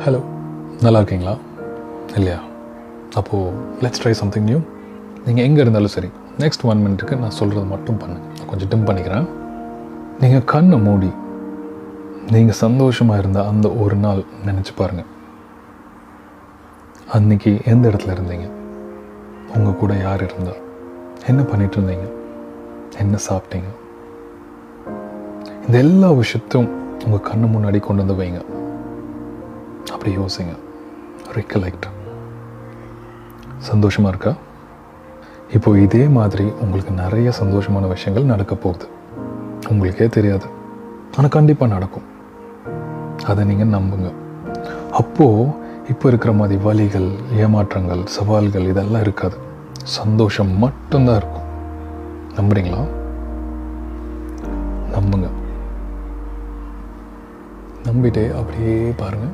Hello, நல்லா இருக்கீங்களா? இல்லையா? அப்போது லெட்ஸ் ட்ரை சம்திங் நியூ. நீங்கள் எங்கே இருந்தாலும் சரி, நெக்ஸ்ட் 1 மினிட்டுக்கு நான் சொல்கிறது மட்டும் பண்ணுங்கள். நான் கொஞ்சம் டிம் பண்ணிக்கிறேன். நீங்கள் கண்ணை மூடி நீங்கள் சந்தோஷமாக இருந்தால் அந்த ஒரு நாள் நினச்சி பாருங்கள். அன்றைக்கி எந்த இடத்துல இருந்தீங்க? உங்கள் கூட யார் இருந்தா? என்ன பண்ணிகிட்டு இருந்தீங்க? என்ன சாப்பிட்டீங்க? இந்த எல்லா விஷயத்தையும் உங்கள் கண்ணு முன்னாடி கொண்டு வந்து வைங்க. அப்படி யோசிங்க. ரிகலெக்ட். சந்தோஷமாக இருக்கா? இப்போது இதே மாதிரி உங்களுக்கு நிறைய சந்தோஷமான விஷயங்கள் நடக்க போகுது. உங்களுக்கே தெரியாது, ஆனால் கண்டிப்பாக நடக்கும். அதை நீங்கள் நம்புங்க. அப்போது இப்போ இருக்கிற மாதிரி வலிகள், ஏமாற்றங்கள், சவால்கள் இதெல்லாம் இருக்காது. சந்தோஷம் மட்டும்தான் இருக்கும். நம்புறீங்களா? நம்புங்க. நம்பிட்டே அப்படியே பாருங்கள்.